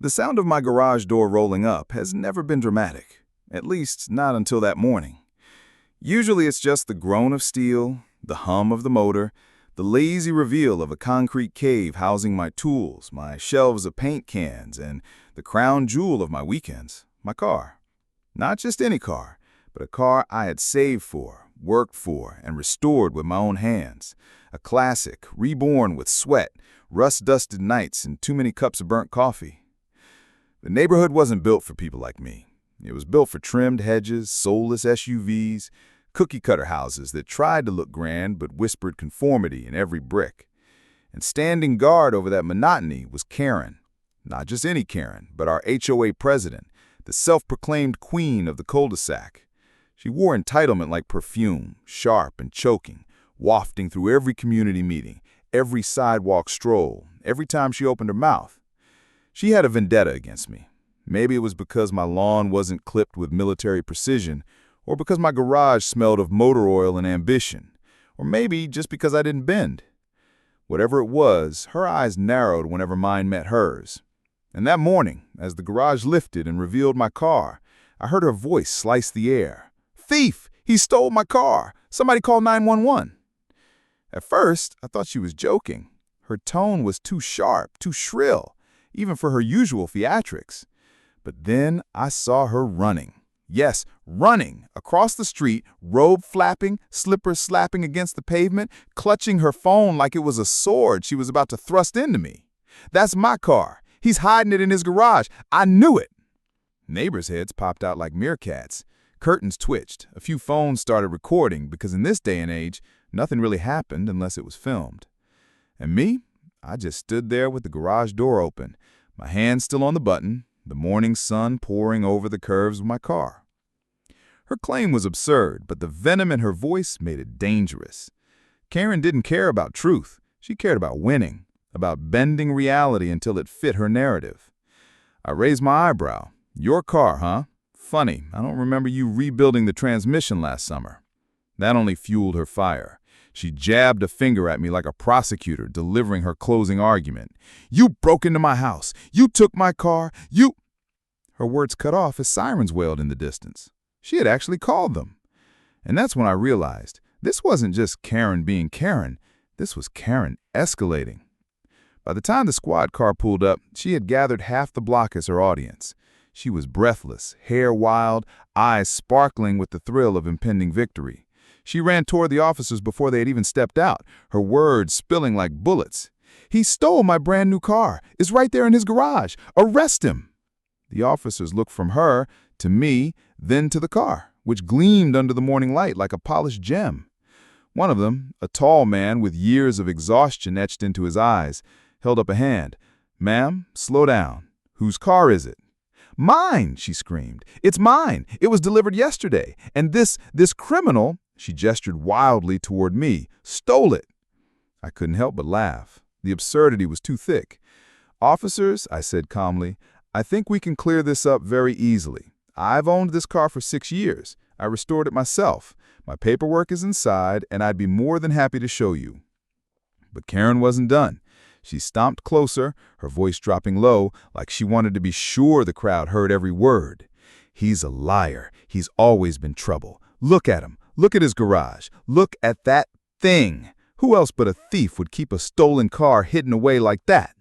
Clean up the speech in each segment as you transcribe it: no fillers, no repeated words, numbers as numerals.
The sound of my garage door rolling up has never been dramatic, at least not until that morning. Usually it's just the groan of steel, the hum of the motor, the lazy reveal of a concrete cave housing my tools, my shelves of paint cans, and the crown jewel of my weekends, my car. Not just any car, but a car I had saved for, worked for, and restored with my own hands. A classic, reborn with sweat, rust-dusted nights, and too many cups of burnt coffee. The neighborhood wasn't built for people like me. It was built for trimmed hedges, soulless SUVs, cookie-cutter houses that tried to look grand but whispered conformity in every brick. And standing guard over that monotony was Karen. Not just any Karen, but our HOA president, the self-proclaimed queen of the cul-de-sac. She wore entitlement like perfume, sharp and choking, wafting through every community meeting, every sidewalk stroll, every time she opened her mouth. She had a vendetta against me. Maybe it was because my lawn wasn't clipped with military precision, or because my garage smelled of motor oil and ambition, or maybe just because I didn't bend. Whatever it was, her eyes narrowed whenever mine met hers. And that morning, as the garage lifted and revealed my car, I heard her voice slice the air. "Thief! He stole my car! Somebody call 911!" At first, I thought she was joking. Her tone was too sharp, too shrill, even for her usual theatrics. But then I saw her running. Yes, running across the street, robe flapping, slippers slapping against the pavement, clutching her phone like it was a sword she was about to thrust into me. "That's my car. He's hiding it in his garage. I knew it." Neighbors' heads popped out like meerkats. Curtains twitched. A few phones started recording because in this day and age, nothing really happened unless it was filmed. And me? I just stood there with the garage door open, my hand still on the button, the morning sun pouring over the curves of my car. Her claim was absurd, but the venom in her voice made it dangerous. Karen didn't care about truth. She cared about winning, about bending reality until it fit her narrative. I raised my eyebrow. "Your car, huh? Funny, I don't remember you rebuilding the transmission last summer." That only fueled her fire. She jabbed a finger at me like a prosecutor delivering her closing argument. "You broke into my house. You took my car. You—" Her words cut off as sirens wailed in the distance. She had actually called them. And that's when I realized this wasn't just Karen being Karen. This was Karen escalating. By the time the squad car pulled up, she had gathered half the block as her audience. She was breathless, hair wild, eyes sparkling with the thrill of impending victory. She ran toward the officers before they had even stepped out, her words spilling like bullets. "He stole my brand new car. It's right there in his garage. Arrest him!" The officers looked from her to me, then to the car, which gleamed under the morning light like a polished gem. One of them, a tall man with years of exhaustion etched into his eyes, held up a hand. "Ma'am, slow down. Whose car is it?" "Mine!" she screamed. "It's mine. It was delivered yesterday. And this criminal," she gestured wildly toward me, "stole it." I couldn't help but laugh. The absurdity was too thick. "Officers," I said calmly, "I think we can clear this up very easily. I've owned this car for 6 years. I restored it myself. My paperwork is inside, and I'd be more than happy to show you." But Karen wasn't done. She stomped closer, her voice dropping low, like she wanted to be sure the crowd heard every word. "He's a liar. He's always been trouble. Look at him. Look at his garage. Look at that thing. Who else but a thief would keep a stolen car hidden away like that?"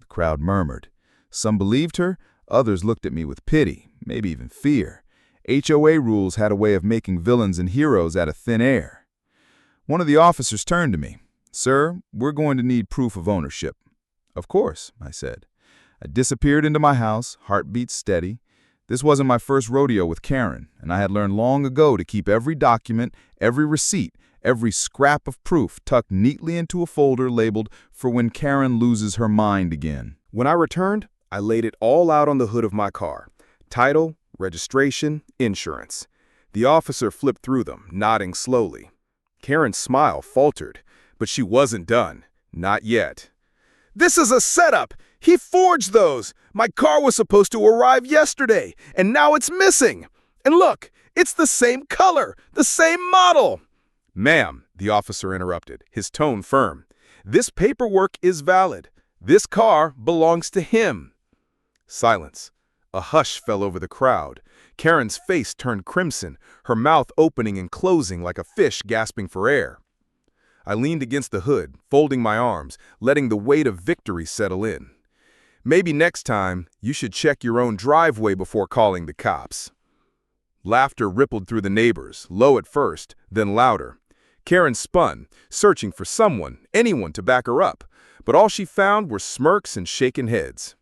The crowd murmured. Some believed her, others looked at me with pity, maybe even fear. HOA rules had a way of making villains and heroes out of thin air. One of the officers turned to me. "Sir, we're going to need proof of ownership." "Of course," I said. I disappeared into my house, heartbeat steady. This wasn't my first rodeo with Karen, and I had learned long ago to keep every document, every receipt, every scrap of proof tucked neatly into a folder labeled "For when Karen loses her mind again." When I returned, I laid it all out on the hood of my car. Title, registration, insurance. The officer flipped through them, nodding slowly. Karen's smile faltered, but she wasn't done. Not yet. "This is a setup! He forged those! My car was supposed to arrive yesterday, and now it's missing! And look, it's the same color, the same model!" "Ma'am," the officer interrupted, his tone firm, "this paperwork is valid. This car belongs to him." Silence. A hush fell over the crowd. Karen's face turned crimson, her mouth opening and closing like a fish gasping for air. I leaned against the hood, folding my arms, letting the weight of victory settle in. Maybe next time, you should check your own driveway before calling the cops. Laughter rippled through the neighbors, low at first, then louder. Karen spun, searching for someone, anyone to back her up, but all she found were smirks and shaken heads.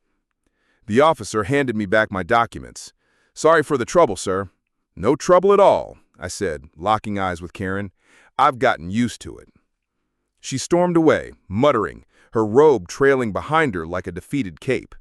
The officer handed me back my documents. "Sorry for the trouble, sir." "No trouble at all," I said, locking eyes with Karen. "I've gotten used to it." She stormed away, muttering, her robe trailing behind her like a defeated cape.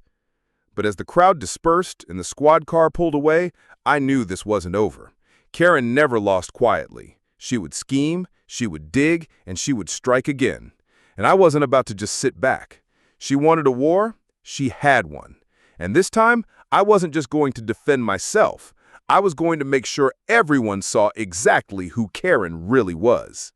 But as the crowd dispersed and the squad car pulled away, I knew this wasn't over. Karen never lost quietly. She would scheme, she would dig, and she would strike again. And I wasn't about to just sit back. She wanted a war, she had one. And this time, I wasn't just going to defend myself. I was going to make sure everyone saw exactly who Karen really was.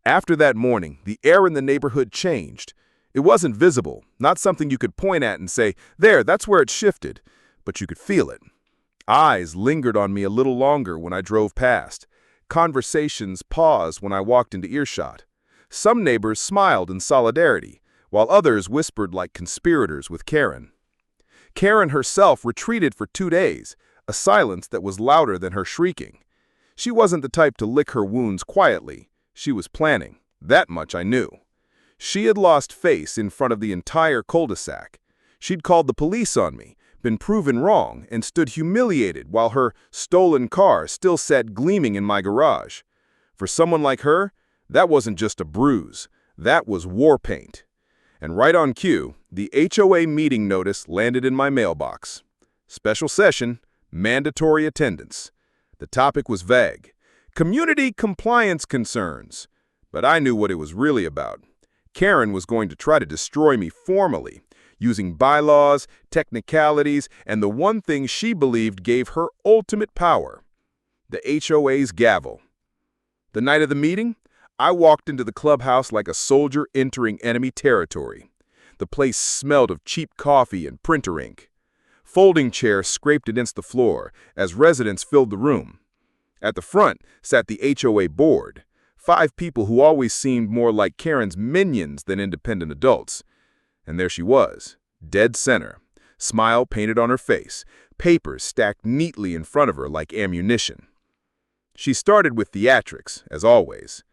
After that morning, the air in the neighborhood changed. It wasn't visible, not something you could point at and say, "There, that's where it shifted," but you could feel it. Eyes lingered on me a little longer when I drove past. Conversations paused when I walked into earshot. Some neighbors smiled in solidarity, while others whispered like conspirators with Karen. Karen herself retreated for 2 days, a silence that was louder than her shrieking. She wasn't the type to lick her wounds quietly. She was planning. That much I knew. She had lost face in front of the entire cul-de-sac. She'd called the police on me, been proven wrong, and stood humiliated while her stolen car still sat gleaming in my garage. For someone like her, that wasn't just a bruise. That was war paint. And right on cue, the HOA meeting notice landed in my mailbox. Special session, mandatory attendance. The topic was vague. Community compliance concerns. But I knew what it was really about. Karen was going to try to destroy me formally, using bylaws, technicalities, and the one thing she believed gave her ultimate power, the HOA's gavel. The night of the meeting, I walked into the clubhouse like a soldier entering enemy territory. The place smelled of cheap coffee and printer ink. Folding chairs scraped against the floor as residents filled the room. At the front sat the HOA board, 5 people who always seemed more like Karen's minions than independent adults. And there she was, dead center, smile painted on her face, papers stacked neatly in front of her like ammunition. She started with theatrics, as always.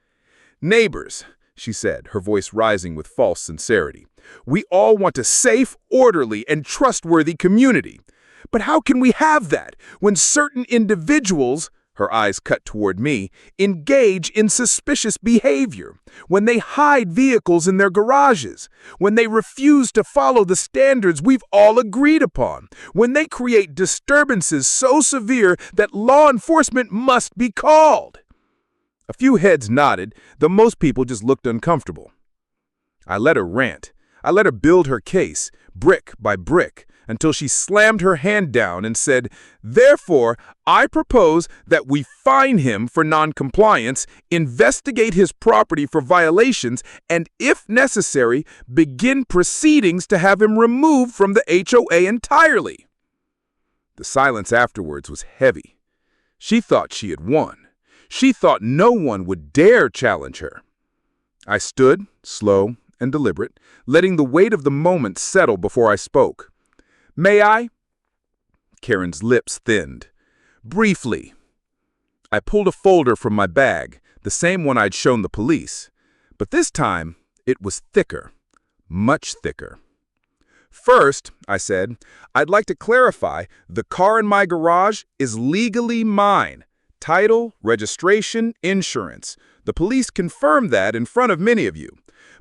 "Neighbors," she said, her voice rising with false sincerity, "we all want a safe, orderly, and trustworthy community. But how can we have that when certain individuals," her eyes cut toward me, "engage in suspicious behavior, when they hide vehicles in their garages, when they refuse to follow the standards we've all agreed upon, when they create disturbances so severe that law enforcement must be called?" A few heads nodded, though most people just looked uncomfortable. I let her rant. I let her build her case, brick by brick, until she slammed her hand down and said, "Therefore, I propose that we fine him for noncompliance, investigate his property for violations, and, if necessary, begin proceedings to have him removed from the HOA entirely." The silence afterwards was heavy. She thought she had won. She thought no one would dare challenge her. I stood, slow and deliberate, letting the weight of the moment settle before I spoke. "May I?" Karen's lips thinned. "Briefly." I pulled a folder from my bag, the same one I'd shown the police. But this time, it was thicker, much thicker. "First," I said, "I'd like to clarify, the car in my garage is legally mine. Title, registration, insurance. The police confirmed that in front of many of you.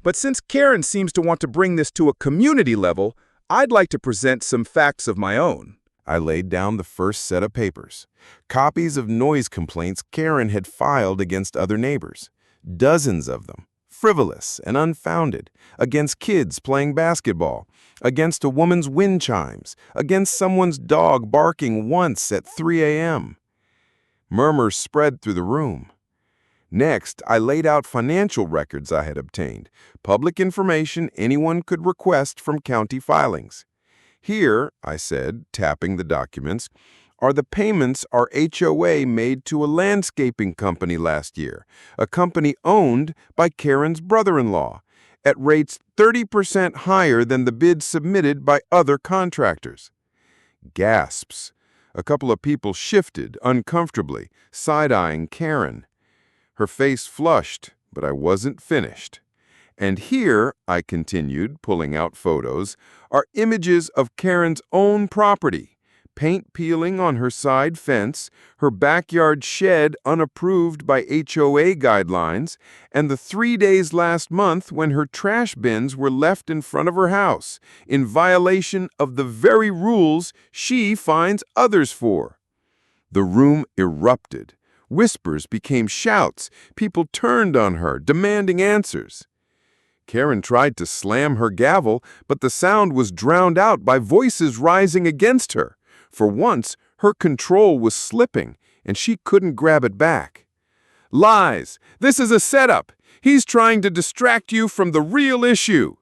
But since Karen seems to want to bring this to a community level, I'd like to present some facts of my own." I laid down the first set of papers, copies of noise complaints Karen had filed against other neighbors, dozens of them, frivolous and unfounded, against kids playing basketball, against a woman's wind chimes, against someone's dog barking once at 3 a.m. Murmurs spread through the room. Next, I laid out financial records I had obtained, public information anyone could request from county filings. Here, I said, tapping the documents, are the payments our HOA made to a landscaping company last year, a company owned by Karen's brother-in-law, at rates 30% higher than the bids submitted by other contractors. Gasps. A couple of people shifted uncomfortably, side-eyeing Karen. Her face flushed, but I wasn't finished. And here, I continued, pulling out photos, are images of Karen's own property. Paint peeling on her side fence, her backyard shed unapproved by HOA guidelines, and the 3 days last month when her trash bins were left in front of her house, in violation of the very rules she fines others for. The room erupted. Whispers became shouts. People turned on her, demanding answers. Karen tried to slam her gavel, but the sound was drowned out by voices rising against her. For once, her control was slipping, and she couldn't grab it back. Lies! This is a setup! He's trying to distract you from the real issue!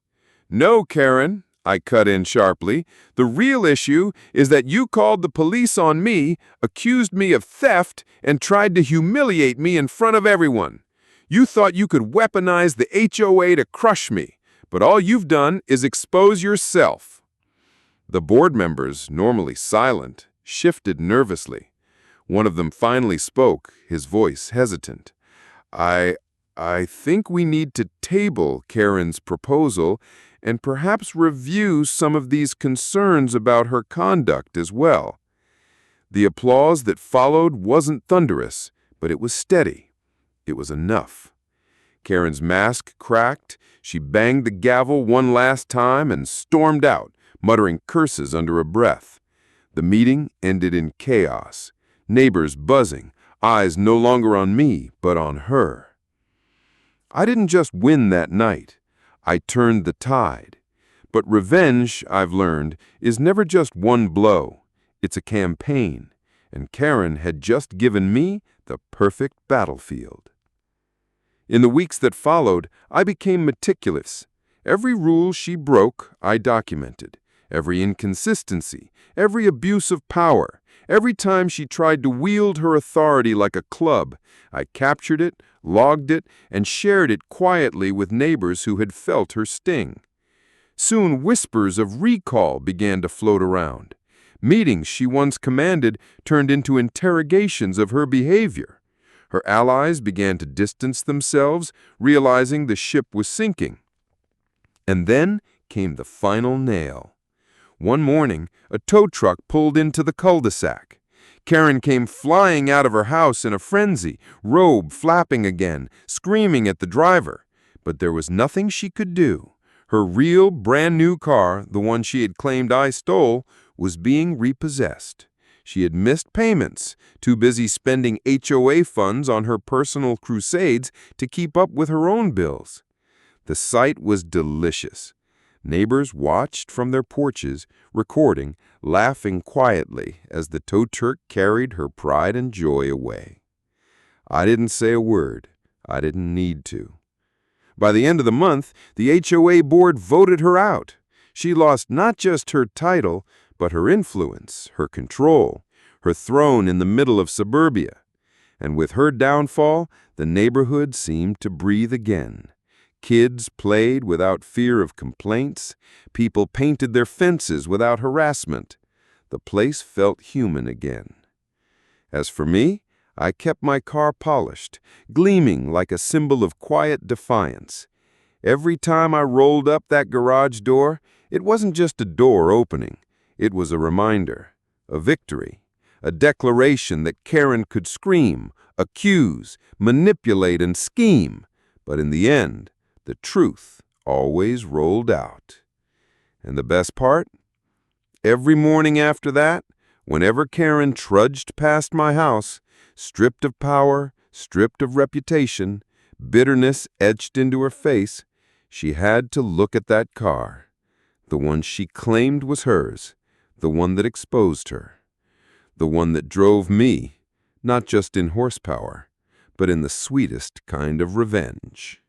No, Karen, I cut in sharply. The real issue is that you called the police on me, accused me of theft, and tried to humiliate me in front of everyone. You thought you could weaponize the HOA to crush me, but all you've done is expose yourself. The board members, normally silent, shifted nervously. One of them finally spoke, his voice hesitant. I think we need to table Karen's proposal and perhaps review some of these concerns about her conduct as well. The applause that followed wasn't thunderous, but it was steady. It was enough. Karen's mask cracked. She banged the gavel one last time and stormed out, muttering curses under her breath. The meeting ended in chaos. Neighbors buzzing, eyes no longer on me, but on her. I didn't just win that night. I turned the tide. But revenge, I've learned, is never just one blow. It's a campaign, and Karen had just given me the perfect battlefield. In the weeks that followed, I became meticulous. Every rule she broke, I documented. Every inconsistency, every abuse of power, every time she tried to wield her authority like a club, I captured it, logged it, and shared it quietly with neighbors who had felt her sting. Soon whispers of recall began to float around. Meetings she once commanded turned into interrogations of her behavior. Her allies began to distance themselves, realizing the ship was sinking. And then came the final nail. One morning, a tow truck pulled into the cul-de-sac. Karen came flying out of her house in a frenzy, robe flapping again, screaming at the driver. But there was nothing she could do. Her real, brand-new car, the one she had claimed I stole, was being repossessed. She had missed payments, too busy spending HOA funds on her personal crusades to keep up with her own bills. The sight was delicious. Neighbors watched from their porches, recording, laughing quietly as the tow truck carried her pride and joy away. I didn't say a word. I didn't need to. By the end of the month, the HOA board voted her out. She lost not just her title, but her influence, her control, her throne in the middle of suburbia. And with her downfall, the neighborhood seemed to breathe again. Kids played without fear of complaints. People painted their fences without harassment. The place felt human again. As for me, I kept my car polished, gleaming like a symbol of quiet defiance. Every time I rolled up that garage door, it wasn't just a door opening. It was a reminder, a victory, a declaration that Karen could scream, accuse, manipulate, and scheme. But in the end, the truth always rolled out. And the best part? Every morning after that, whenever Karen trudged past my house, stripped of power, stripped of reputation, bitterness etched into her face, she had to look at that car, the one she claimed was hers, the one that exposed her, the one that drove me, not just in horsepower, but in the sweetest kind of revenge.